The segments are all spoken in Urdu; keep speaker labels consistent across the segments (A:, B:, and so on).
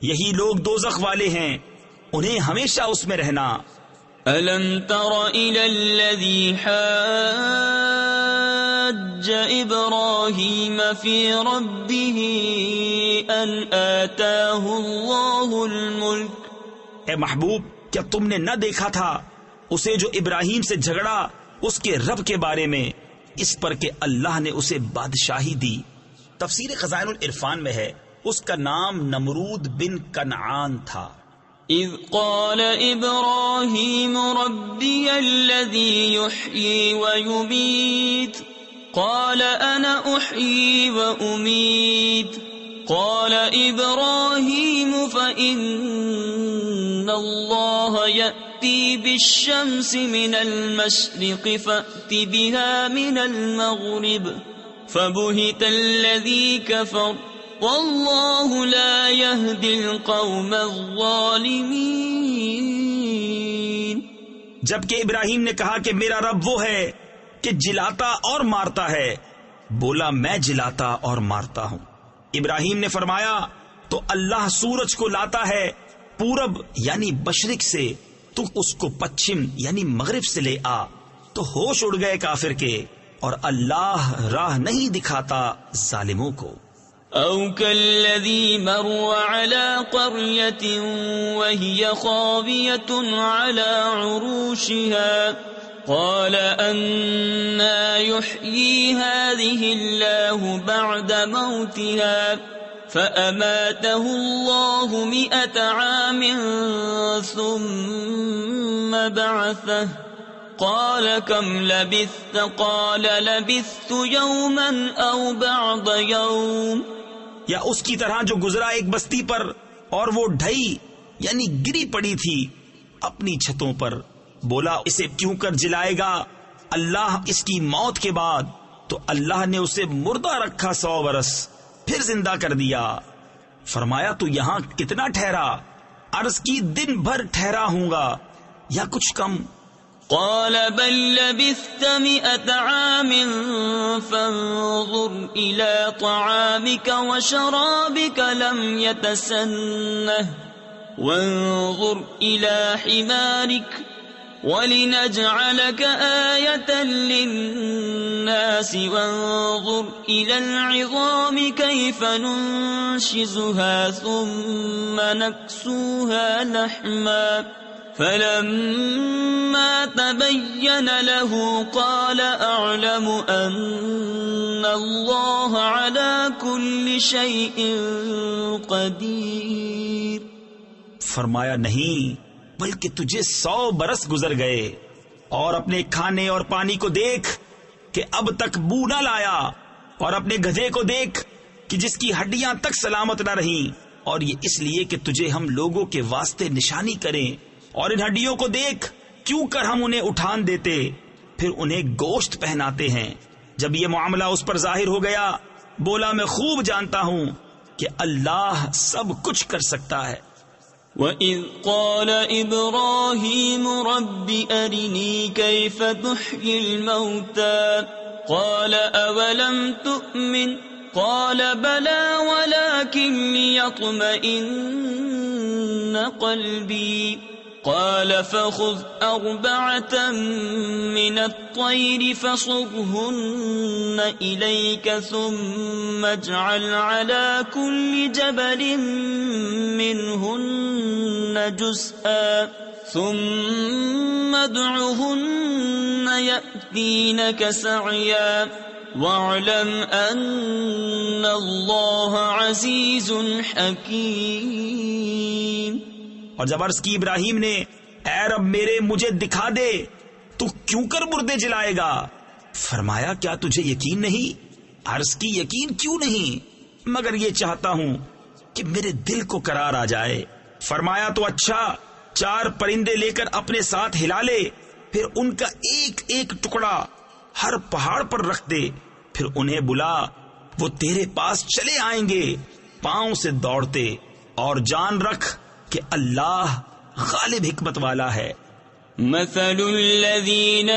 A: یہی لوگ دوزخ والے ہیں، انہیں ہمیشہ اس میں رہنا۔
B: أَلَمْ تَرَ إِلَى الَّذِي حَاجَّ إِبْرَاهِيمَ فِي رَبِّهِ أَنْ آتَاهُ اللَّهُ الْمُلْكَ۔
A: اے محبوب، کیا تم نے نہ دیکھا تھا اسے جو ابراہیم سے جھگڑا اس کے رب کے بارے میں، اس پر کہ اللہ نے اسے بادشاہی دی۔ تفسیر خزائن العرفان میں ہے اس کا نام نمرود بن کنعان تھا۔
B: اذ قال ابراہیم ربی الذی یحیی ویمیت قال انا احیی وامیت قال ابراہیم فإن اللہ یأتی بالشمس من المشرق فأت بها من المغرب فبہت الذی کفر واللہ لا یہدی القوم الظالمین۔
A: جبکہ ابراہیم نے کہا کہ میرا رب وہ ہے کہ جلاتا اور مارتا ہے، بولا میں جلاتا اور مارتا ہوں۔ ابراہیم نے فرمایا تو اللہ سورج کو لاتا ہے پورب یعنی مشرق سے، تو اس کو پچھم یعنی مغرب سے لے آ، تو ہوش اڑ گئے کافر کے، اور اللہ راہ نہیں دکھاتا ظالموں کو۔
B: او كالذي مر على قرية وهي خاوية على عروشها قال أنى يحيي هذه الله بعد موتها فأماته الله 100 عام ثم بعثه قال كم لبثت قال لبثت يوما أو بعض يوم۔
A: یا اس کی طرح جو گزرا ایک بستی پر اور وہ ڈھئی یعنی گری پڑی تھی اپنی چھتوں پر، بولا اسے کیوں کر جلائے گا اللہ اس کی موت کے بعد، تو اللہ نے اسے مردہ رکھا 100 برس پھر زندہ کر دیا۔ فرمایا تو یہاں کتنا ٹھہرا؟ عرض کی دن بھر ٹھہرا ہوں گا یا کچھ کم۔
B: قال بل لبثت 100 عام فانظر إلى طعامك وشرابك لم يتسنه وانظر إلى حمارك ولنجعلك آية للناس وانظر إلى العظام كيف ننشزها ثم نكسوها لحما فلما تبين له قال أعلم أن الله على كل شيء قدير۔
A: فرمایا نہیں بلکہ تجھے 100 برس گزر گئے، اور اپنے کھانے اور پانی کو دیکھ کہ اب تک بو نہ لایا، اور اپنے گدھے کو دیکھ کہ جس کی ہڈیاں تک سلامت نہ رہیں، اور یہ اس لیے کہ تجھے ہم لوگوں کے واسطے نشانی کریں، اور ان ہڈیوں کو دیکھ کیوں کر ہم انہیں اٹھان دیتے پھر انہیں گوشت پہناتے ہیں۔ جب یہ معاملہ اس پر ظاہر ہو گیا بولا میں خوب جانتا ہوں کہ اللہ سب کچھ کر سکتا ہے۔
B: وَإِذْ قَالَ إِبْرَاهِيمُ رَبِّ أَرِنِي كَيْفَ تُحْيِي الْمَوْتَى قَالَ أَوَلَمْ تُؤْمِنْ قَالَ بَلَى وَلَكِنْ لِيَطْمَئِنَّ قَلْبِي قال فخذ 4 من الطير فصرهن إليك ثم اجعل على كل جبل منهن جزءا ثم ادعهن يأتينك سعيا واعلم أن الله عزيز حكيم۔
A: اور جب عرض کی ابراہیم نے اے رب میرے مجھے دکھا دے تو کیوں کر مردے جلائے گا؟ فرمایا کیا تجھے یقین نہیں؟ عرض کی یقین کیوں نہیں؟ مگر یہ چاہتا ہوں کہ میرے دل کو قرار آ جائے۔ فرمایا تو اچھا 4 پرندے لے کر اپنے ساتھ ہلا لے، پھر ان کا ایک ایک ٹکڑا ہر پہاڑ پر رکھ دے، پھر انہیں بلا، وہ تیرے پاس چلے آئیں گے پاؤں سے دوڑتے، اور جان رکھ کہ اللہ غالب حکمت والا ہے۔
B: مثل الذين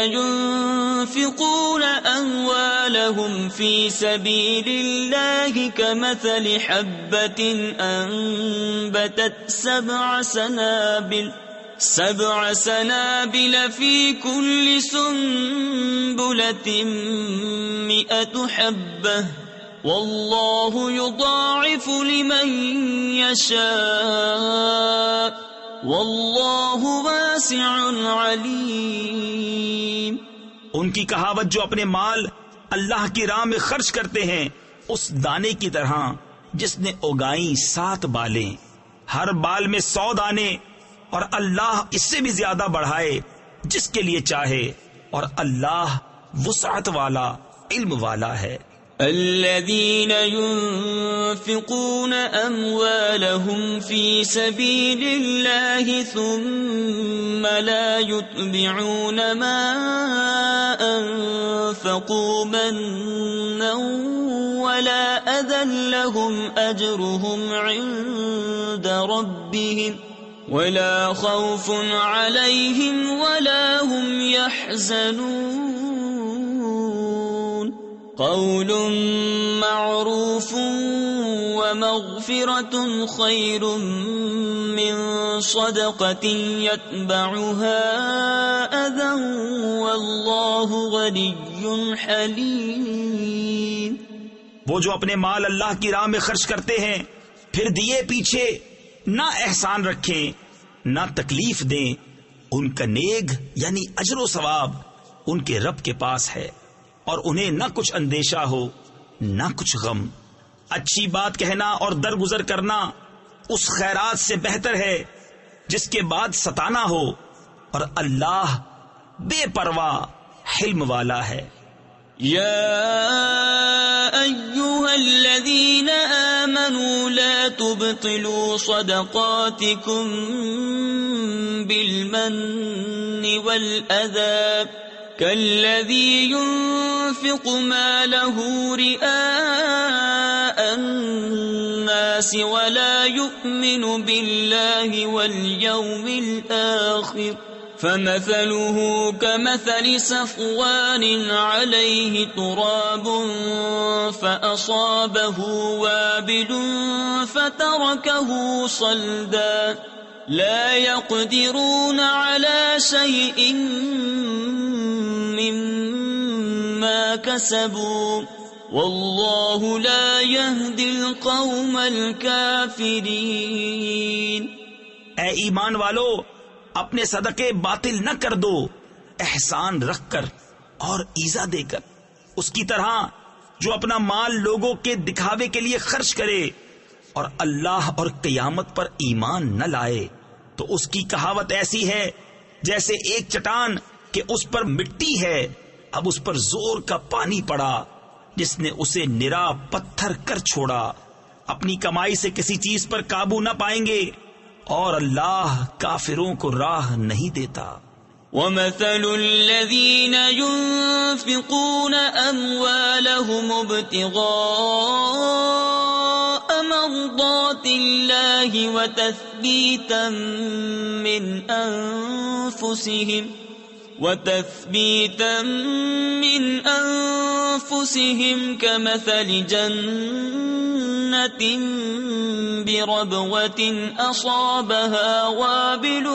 B: ينفقون أموالهم في سبيل الله كمثل حبة أنبتت سبع سنابل في كل سنبلة 100 حبة والله يضاعف لمن يشاء واللہ واسع علیم۔
A: ان کی کہاوت جو اپنے مال اللہ کی راہ میں خرچ کرتے ہیں اس دانے کی طرح جس نے اگائیں 7 بالیں، ہر بال میں 100 دانے، اور اللہ اس سے بھی زیادہ بڑھائے جس کے لیے چاہے، اور اللہ وسعت والا، علم والا ہے۔
B: الذين ينفقون أموالهم في سبيل الله ثم لا يتبعون ما أنفقوا منا ولا أذى لهم أجرهم عند ربهم ولا خوف عليهم ولا هم يحزنون قول معروف ومغفرة خير من صدقة يتبعها أذى والله غني حليم۔
A: وہ جو اپنے مال اللہ کی راہ میں خرچ کرتے ہیں پھر دیے پیچھے نہ احسان رکھیں نہ تکلیف دیں، ان کا نیک یعنی اجر و ثواب ان کے رب کے پاس ہے، اور انہیں نہ کچھ اندیشہ ہو نہ کچھ غم۔ اچھی بات کہنا اور درگزر کرنا اس خیرات سے بہتر ہے جس کے بعد ستانا ہو، اور اللہ بے پرواہ حلم والا ہے۔
B: یا ایھا الذین آمنوا لا تبطلوا صدقاتکم بالمن والأذى كالذي ينفق ماله رئاء الناس ولا يؤمن بالله واليوم الآخر فمثله كمثل صفوان عليه تراب فأصابه وابل فتركه صلدا لا يقدرون على شيء مما كسبوا واللہ لا يهدي القوم الكافرین۔
A: اے ایمان والو، اپنے صدقے باطل نہ کر دو، احسان رکھ کر اور ایذا دے کر، اس کی طرح جو اپنا مال لوگوں کے دکھاوے کے لیے خرچ کرے اور اللہ اور قیامت پر ایمان نہ لائے، تو اس کی کہاوت ایسی ہے جیسے ایک چٹان کہ اس پر مٹی ہے، اب اس پر زور کا پانی پڑا جس نے اسے نرا پتھر کر چھوڑا۔ اپنی کمائی سے کسی چیز پر قابو نہ پائیں گے، اور اللہ کافروں کو راہ نہیں دیتا۔
B: وَمَثَلُ الَّذِينَ يُنفِقُونَ أَمْوَالَهُمُ ابْتِغَاءَ مَرْضَاتِ اللَّهِ وَتَثْبِيتًا مِّنْ أَنفُسِهِمْ كَمَثَلِ جَنَّةٍ بِرَبْوَةٍ أَصَابَهَا وَابِلٌ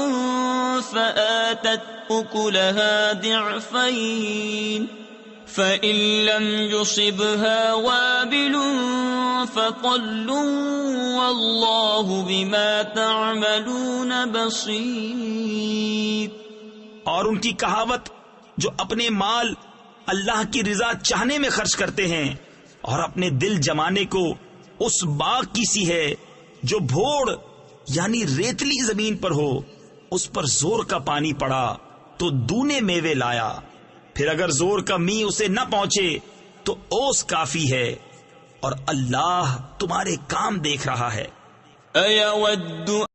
B: فَآتَتْ أُكُلَهَا ضِعْفَيْنِ فَإِن لَّمْ يُصِبْهَا وَابِلٌ فَطَلٌّ وَاللَّهُ بِمَا تَعْمَلُونَ بَصِيرٌ۔
A: اور ان کی کہاوت جو اپنے مال اللہ کی رضا چاہنے میں خرچ کرتے ہیں اور اپنے دل جمانے کو اس باغ کی سی ہے جو بھوڑ یعنی ریتلی زمین پر ہو، اس پر زور کا پانی پڑا تو دونے میوے لایا، پھر اگر زور کا می اسے نہ پہنچے تو اوس کافی ہے، اور اللہ تمہارے کام دیکھ رہا ہے۔